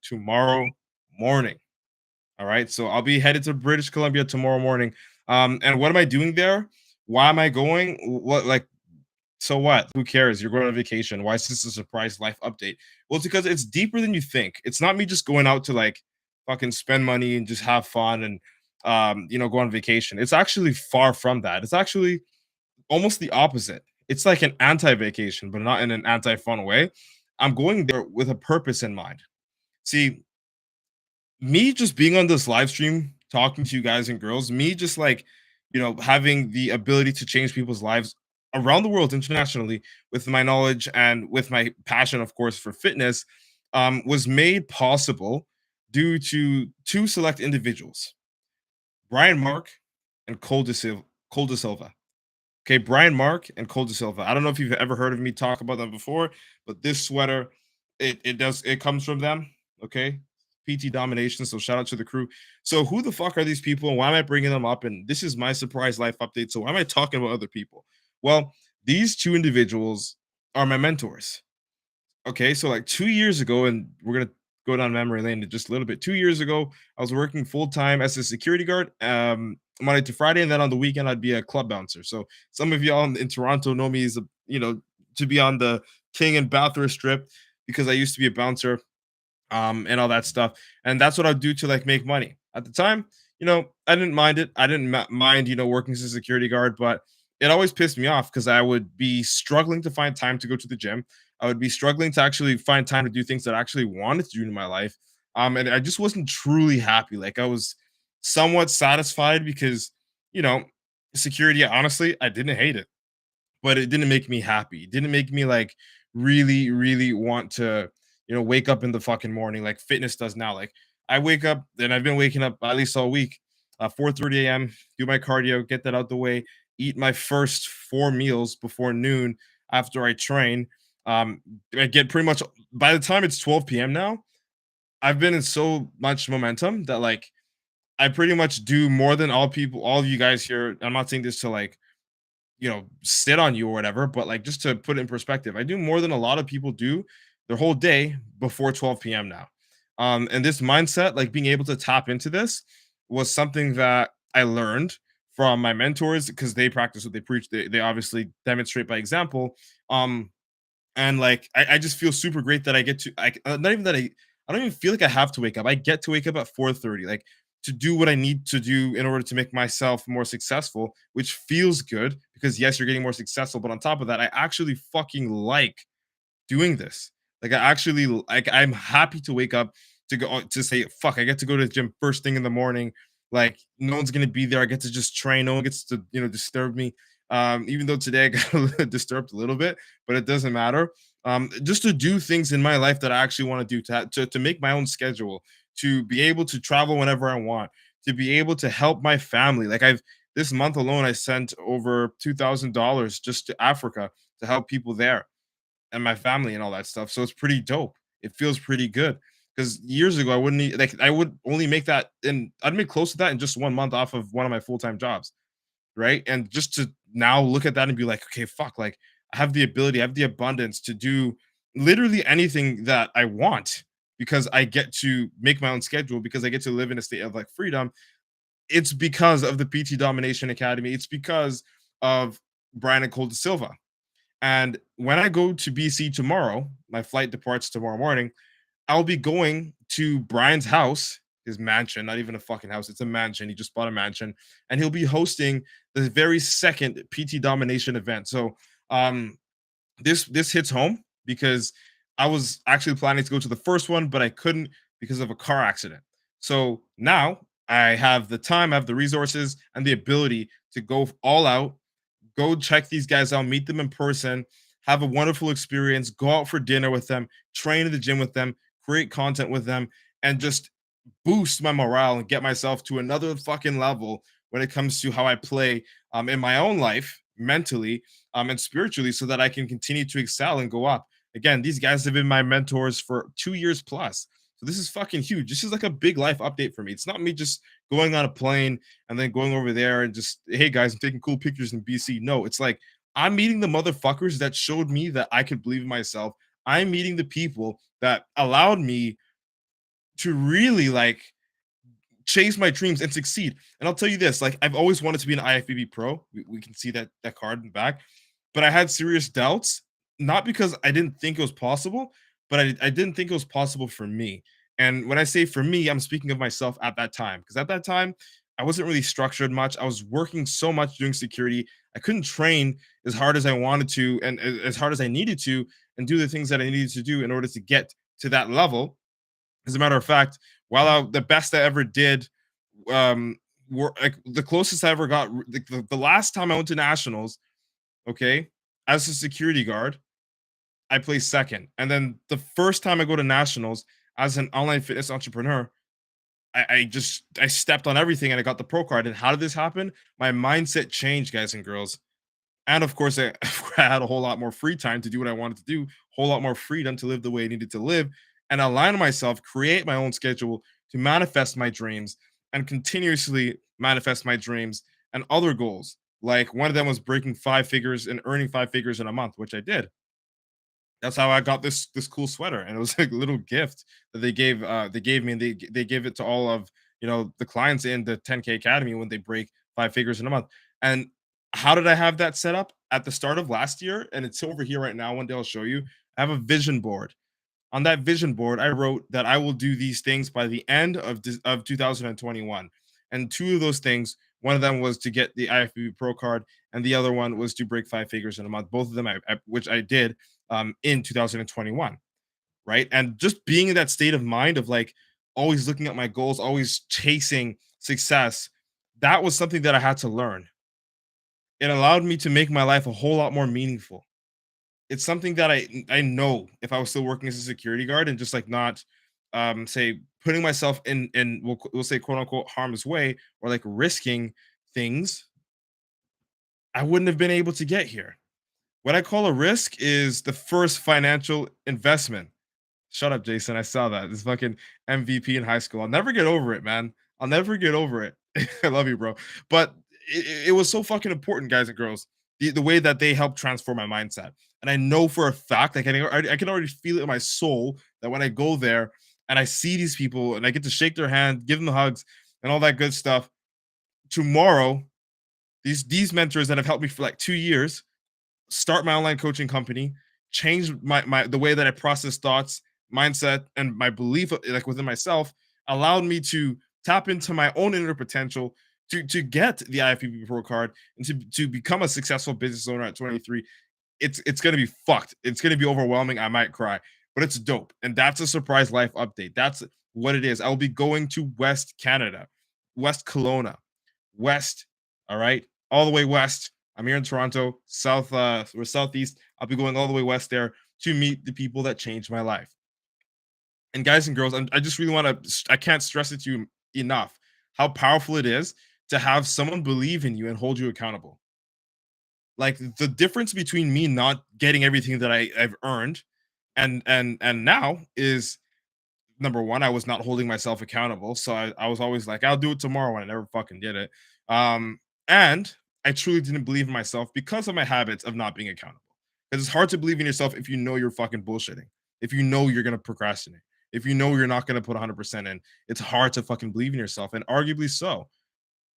tomorrow morning. All right. So I'll be headed to British Columbia tomorrow morning. And what am I doing there? Why am I going? What like so what? Who cares? You're going on vacation. Why is this a surprise life update? Well, it's because it's deeper than you think. It's not me just going out to like fucking spend money and just have fun and go on vacation. It's actually far from that. It's actually almost the opposite. It's like an anti-vacation, but not in an anti-fun way. I'm going there with a purpose in mind. See, me just being on this live stream talking to you guys and girls, me just like, having the ability to change people's lives around the world internationally with my knowledge and with my passion, of course, for fitness, was made possible due to two select individuals, Brian Mark and Cole De Silva. Okay, Brian Mark and Cole De Silva. I don't know if you've ever heard of me talk about them before, but this sweater, it comes from them. Okay, PT domination. So shout out to the crew. So who the fuck are these people, and why am I bringing them up? And this is my surprise life update. So why am I talking about other people? Well, these two individuals are my mentors. Okay, so like 2 years ago, and we're gonna go down memory lane in just a little bit. 2 years ago, I was working full time as a security guard, Monday to Friday, and then on the weekend I'd be a club bouncer. So some of y'all in Toronto know me as to be on the King and Bathurst strip because I used to be a bouncer, and all that stuff. And that's what I'd do to like make money. At the time, I didn't mind it. I didn't mind, working as a security guard, but it always pissed me off because I would be struggling to find time to go to the gym. I would be struggling to actually find time to do things that I actually wanted to do in my life. And I just wasn't truly happy. Like I was somewhat satisfied because, you know, security, honestly, I didn't hate it, but it didn't make me happy. It didn't make me like really, really want to, wake up in the fucking morning like fitness does now. Like I wake up and I've been waking up at least all week, 4:30 a.m., do my cardio, get that out the way, eat my first four meals before noon after I train. Um, I get pretty much by the time it's 12 p.m. now, I've been in so much momentum that like I pretty much do more than all of you guys here. I'm not saying this to like sit on you or whatever, but like just to put it in perspective, I do more than a lot of people do their whole day before 12 p.m. now. And this mindset, like being able to tap into this, was something that I learned from my mentors because they practice what they preach. They obviously demonstrate by example. Um, and like I just feel super great that I get to not even that I don't even feel like I have to wake up. I get to wake up at 4:30, like to do what I need to do in order to make myself more successful, which feels good because yes, you're getting more successful, but on top of that, I actually fucking like doing this. Like I actually like I'm happy to wake up to go to say fuck, I get to go to the gym first thing in the morning. Like no one's gonna be there. I get to just train. No one gets to, disturb me. Even though today I got a little disturbed a little bit, but it doesn't matter. Just to do things in my life that I actually want to do, to make my own schedule, to be able to travel whenever I want, to be able to help my family. Like I've this month alone, I sent over $2,000 just to Africa to help people there and my family and all that stuff. So it's pretty dope. It feels pretty good because years ago I wouldn't like I would only make that and I'd make close to that in just 1 month off of one of my full time jobs, right? And just to now look at that and be like, okay, fuck, like I have the ability, I have the abundance to do literally anything that I want because I get to make my own schedule because I get to live in a state of like freedom. It's because of the PT Domination Academy. It's because of Brian and Cole De Silva. And when I go to BC tomorrow, my flight departs tomorrow morning. I'll be going to Brian's house, his mansion, not even a fucking house. It's a mansion. He just bought a mansion, and he'll be hosting the very second PT Domination event. So, um, this hits home because I was actually planning to go to the first one, but I couldn't because of a car accident. So now I have the time, I have the resources, and the ability to go all out, go check these guys out, meet them in person, have a wonderful experience, go out for dinner with them, train in the gym with them, create content with them, and just boost my morale and get myself to another fucking level when it comes to how I play in my own life mentally and spiritually so that I can continue to excel and go up. Again, these guys have been my mentors for 2 years plus. So this is fucking huge. This is like a big life update for me. It's not me just going on a plane and then going over there and just, hey guys, I'm taking cool pictures in BC. No, it's like I'm meeting the motherfuckers that showed me that I could believe in myself. I'm meeting the people that allowed me to really like chase my dreams and succeed. And I'll tell you this, like I've always wanted to be an IFBB pro. We can see that card in the back, but I had serious doubts, not because I didn't think it was possible, but I didn't think it was possible for me. And when I say for me, I'm speaking of myself at that time, because at that time I wasn't really structured much. I was working so much doing security. I couldn't train as hard as I wanted to and as hard as I needed to and do the things that I needed to do in order to get to that level. As a matter of fact, while the best I ever did, were like the closest I ever got, the last time I went to nationals, okay, as a security guard, I placed second. And then the first time I go to nationals as an online fitness entrepreneur, I stepped on everything and I got the pro card. And how did this happen? My mindset changed, guys and girls. And of course, I, I had a whole lot more free time to do what I wanted to do, a whole lot more freedom to live the way I needed to live, and align myself, create my own schedule to manifest my dreams and continuously manifest my dreams and other goals. Like one of them was breaking five figures and earning five figures in a month, which I did. That's how I got this cool sweater, and it was like a little gift that they gave me, and they gave it to all of the clients in the 10K Academy when they break five figures in a month. And how did I have that set up at the start of last year? And it's over here right now. One day I'll show you. I have a vision board. On that vision board, I wrote that I will do these things by the end of 2021. And two of those things, one of them was to get the IFBB Pro card, and the other one was to break five figures in a month. Both of them, which I did in 2021, right? And just being in that state of mind of like always looking at my goals, always chasing success, that was something that I had to learn. It allowed me to make my life a whole lot more meaningful. It's something that I know if I was still working as a security guard and just like not say putting myself in we'll say quote unquote harm's way or like risking things, I wouldn't have been able to get here. What I call a risk is the first financial investment. Shut up, Jason. I saw that. This fucking MVP in high school. I'll never get over it, man. I'll never get over it. I love you, bro. But it was so fucking important, guys and girls. The way that they helped transform my mindset. And I know for a fact, I can already feel it in my soul that when I go there and I see these people and I get to shake their hand, give them the hugs and all that good stuff, tomorrow, these mentors that have helped me for like 2 years start my online coaching company, change my the way that I process thoughts, mindset, and my belief like within myself, allowed me to tap into my own inner potential to get the IFBB Pro card and to become a successful business owner at 23. It's gonna be fucked. It's gonna be overwhelming. I might cry, but it's dope. And that's a surprise life update. That's what it is. I'll be going to West Canada, West Kelowna, West, all right, all the way west. I'm here in Toronto, or southeast. I'll be going all the way west there to meet the people that changed my life. And guys and girls, I just really want to. I can't stress it to you enough how powerful it is to have someone believe in you and hold you accountable. Like the difference between me not getting everything that I've earned and now is number one, I was not holding myself accountable. So I was always like, I'll do it tomorrow, and I never fucking did it. And I truly didn't believe in myself because of my habits of not being accountable. Because it's hard to believe in yourself if you know you're fucking bullshitting, if you know you're gonna procrastinate, if you know you're not gonna put 100% in. It's hard to fucking believe in yourself, and arguably so.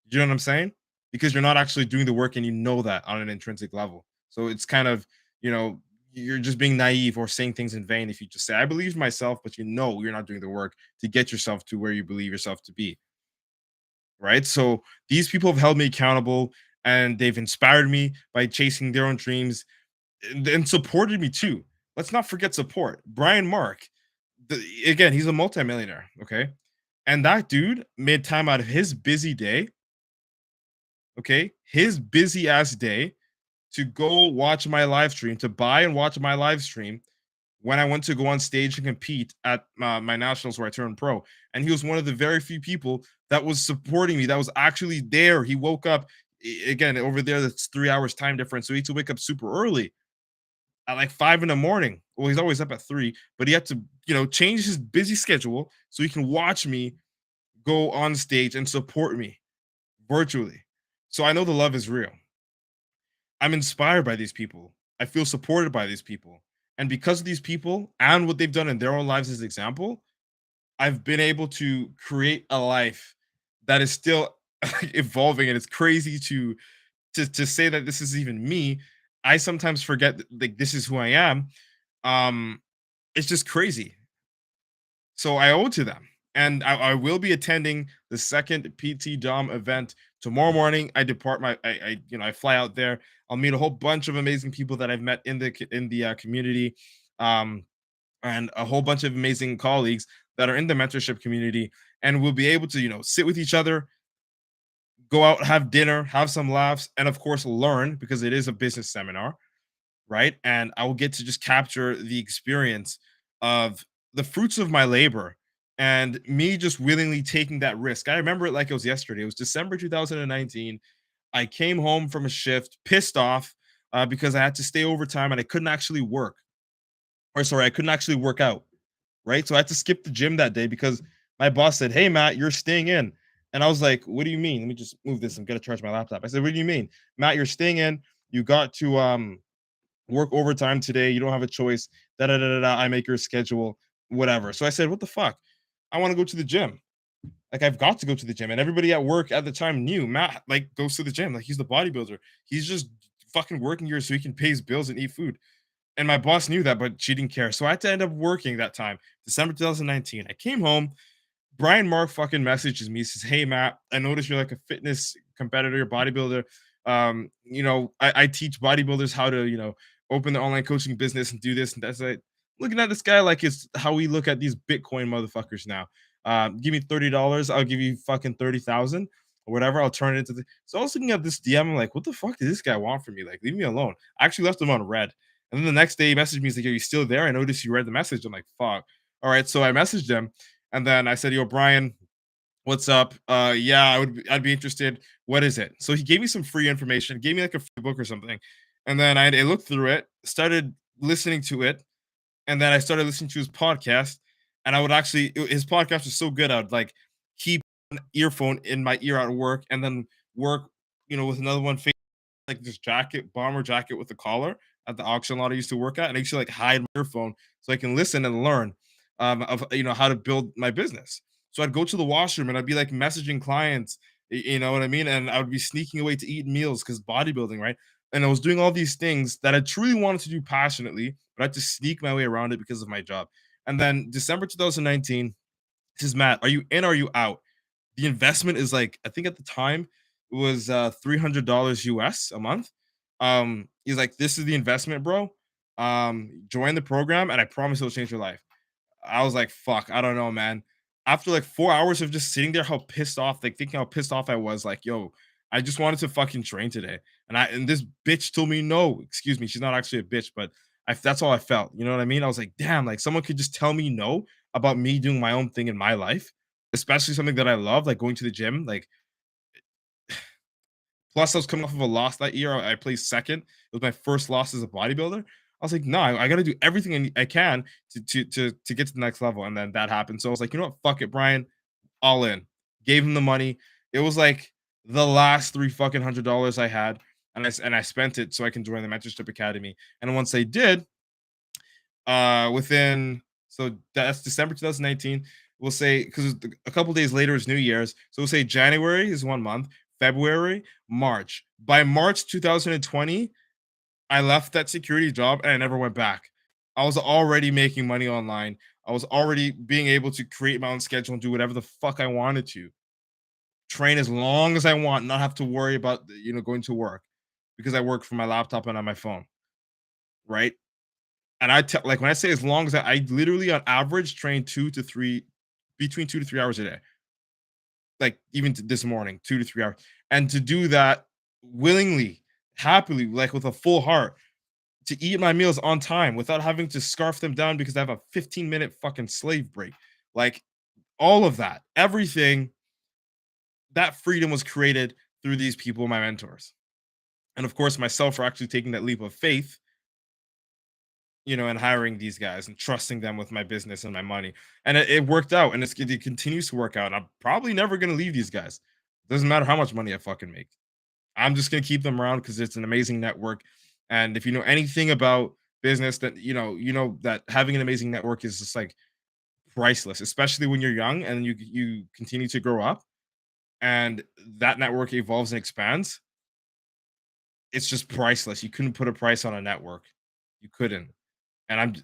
You know what I'm saying? Because you're not actually doing the work and you know that on an intrinsic level. So it's kind of, you're just being naive or saying things in vain if you just say, I believe in myself, but you know you're not doing the work to get yourself to where you believe yourself to be. Right. So these people have held me accountable and they've inspired me by chasing their own dreams and supported me too. Let's not forget support. Brian Mark, again, he's a multimillionaire. Okay. And that dude made time out of his busy day, okay, his busy ass day to go watch my live stream, to buy and watch my live stream when I went to go on stage and compete at my nationals where I turned pro. And he was one of the very few people that was supporting me, that was actually there. He woke up again over there. That's 3 hours time difference, so he had to wake up super early at like 5 in the morning. Well, he's always up at 3, but he had to, change his busy schedule so he can watch me go on stage and support me virtually. So I know the love is real. I'm inspired by these people. I feel supported by these people. And because of these people and what they've done in their own lives as example, I've been able to create a life that is still evolving, and it's crazy to say that this is even me. I sometimes forget that, like, this is who I am. Um, it's just crazy. So I owe it to them. And I will be attending the second PT Dom event tomorrow morning. I depart I fly out there. I'll meet a whole bunch of amazing people that I've met in the community, um, and a whole bunch of amazing colleagues that are in the mentorship community, and we'll be able to sit with each other, go out, have dinner, have some laughs, and of course learn because it is a business seminar, right? And I will get to just capture the experience of the fruits of my labor and me just willingly taking that risk. I remember it like it was yesterday. It was December 2019. I came home from a shift pissed off because I had to stay overtime and I couldn't actually work. Or sorry, I couldn't actually work out, right? So I had to skip the gym that day because my boss said, "Hey, Matt, you're staying in." And I was like, "What do you mean? Let me just move this. I'm gonna charge my laptop." I said, "What do you mean, Matt? You're staying in. You got to work overtime today. You don't have a choice. Da da da da. Da. I make your schedule, whatever." So I said, "What the fuck? I want to go to the gym. Like I've got to go to the gym." And everybody at work at the time knew Matt like goes to the gym. Like he's the bodybuilder. He's just fucking working here so he can pay his bills and eat food. And my boss knew that, but she didn't care. So I had to end up working that time, December 2019. I came home. Brian Mark fucking messages me, says, "Hey Matt, I noticed you're like a fitness competitor, bodybuilder. I teach bodybuilders how to, open their online coaching business and do this and that's like looking at this guy like it's how we look at these Bitcoin motherfuckers now. Give me $30, I'll give you fucking 30,000 or whatever. I'll turn it into the so I was looking at this DM. I'm like, what the fuck did this guy want from me? Like, leave me alone. I actually left him on red. And then the next day he messaged me, he's like, "Are you still there? I noticed you read the message." I'm like, fuck. All right. So I messaged him and then I said, "Yo, Brian, what's up? Yeah, I'd be interested. What is it?" So he gave me some free information, gave me like a free book or something. And then I looked through it, started listening to it, and then I started listening to his podcast. And I would actually his podcast was so good, I would like keep an earphone in my ear at work and then work, with another one like this jacket, bomber jacket with a collar at the auction lot I used to work at, and I used to like hide my earphone so I can listen and learn of how to build my business. So I'd go to the washroom and I'd be like messaging clients, you know what I mean, and I would be sneaking away to eat meals because bodybuilding, right? And I was doing all these things that I truly wanted to do passionately, but I had to sneak my way around it because of my job. And then December 2019, says, "Matt, are you in? Or are you out?" The investment is like I think at the time it was $300 US a month. He's like, "This is the investment, bro. Join the program, and I promise it'll change your life." I was like, "Fuck, I don't know, man." After like 4 hours of just sitting there, how pissed off, like thinking how pissed off I was, like, "Yo, I just wanted to fucking train today," and this bitch told me no. Excuse me, she's not actually a bitch, but that's all I felt. You know what I mean? I was like, "Damn, like someone could just tell me no about me doing my own thing in my life, especially something that I love, like going to the gym." Like, plus I was coming off of a loss that year. I placed second. It was my first loss as a bodybuilder. I was like, no, I got to do everything I can to get to the next level. And then that happened. So I was like, you know what? Fuck it, Brian. All in. Gave him the money. It was like the last three fucking $100 I had, and I spent it so I can join the mentorship academy. And once I did, within so that's December 2019. We'll say because a couple days later is New Year's, so we'll say January is 1 month, February, March. By March 2020, I left that security job and I never went back. I was already making money online. I was already being able to create my own schedule and do whatever the fuck I wanted to. Train as long as I want, not have to worry about going to work because I work from my laptop and on my phone, right? And like when I say as long as I literally on average train 2 to 3 between 2 to 3 hours a day. Like even this morning, 2 to 3 hours. And to do that willingly, happily, like with a full heart, to eat my meals on time without having to scarf them down because I have a 15-minute fucking slave break. Like all of that, everything, that freedom was created through these people, my mentors. And of course, myself for actually taking that leap of faith, and hiring these guys and trusting them with my business and my money. And it worked out and it continues to work out. I'm probably never going to leave these guys. Doesn't matter how much money I fucking make. I'm just going to keep them around because it's an amazing network. And if you know anything about business, that you know that having an amazing network is just like priceless, especially when you're young and you continue to grow up and that network evolves and expands. It's just priceless. You couldn't put a price on a network. You couldn't. And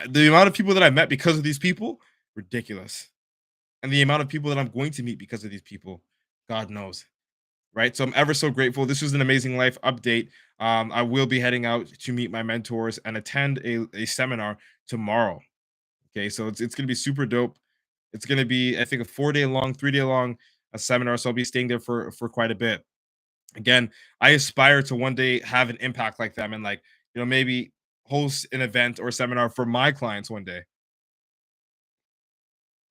the amount of people that I've met because of these people, ridiculous. And the amount of people that I'm going to meet because of these people, God knows. Right. So I'm ever so grateful. This was an amazing life update. I will be heading out to meet my mentors and attend a seminar tomorrow. Okay. So it's going to be super dope. It's going to be, I think, a 4 day long, 3 day long seminar. So I'll be staying there for quite a bit. Again, I aspire to one day have an impact like them and like, maybe host an event or seminar for my clients one day.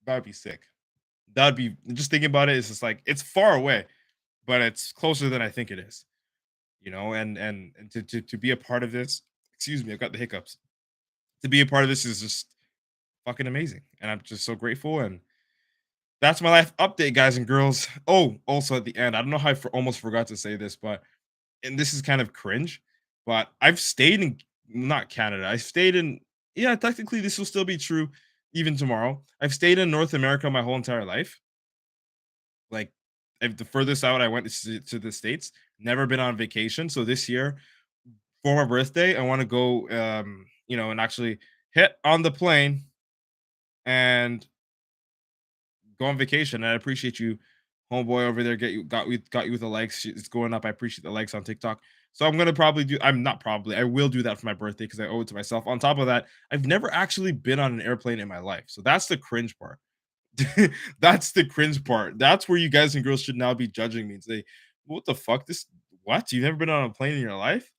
That'd be sick. That'd be just thinking about it. It's just like it's far away, but it's closer than I think it is. And to be a part of this, excuse me, I've got the hiccups. To be a part of this is just fucking amazing. And I'm just so grateful. And that's my life update, guys and girls. Oh, also at the end, I don't know how almost forgot to say this, but and this is kind of cringe, but I've stayed in not Canada. I stayed in yeah, technically this will still be true even tomorrow. I've stayed in North America my whole entire life. Like the furthest out I went is to the States. Never been on vacation. So this year for my birthday, I want to go and actually hit on the plane and go on vacation. And I appreciate you, homeboy over there. Got you with the likes. It's going up. I appreciate the likes on TikTok. So I'm gonna probably do. I'm not probably. I will do that for my birthday because I owe it to myself. On top of that, I've never actually been on an airplane in my life, so that's the cringe part. That's the cringe part. That's where you guys and girls should now be judging me and say, "What the fuck? This what? You've never been on a plane in your life?"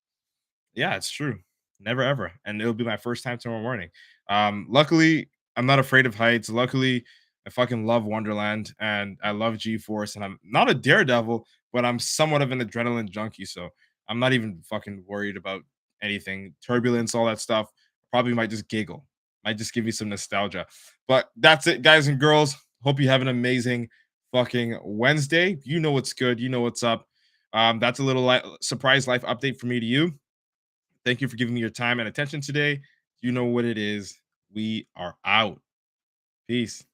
Yeah, it's true. Never ever. And it'll be my first time tomorrow morning. Luckily, I'm not afraid of heights. Luckily, I fucking love Wonderland and I love G Force. And I'm not a daredevil, but I'm somewhat of an adrenaline junkie. So I'm not even fucking worried about anything. Turbulence, all that stuff. Probably might just giggle. Might just give you some nostalgia. But that's it, guys and girls. Hope you have an amazing fucking Wednesday. You know what's good. You know what's up. That's a little surprise life update for me to you. Thank you for giving me your time and attention today. You know what it is. We are out. Peace.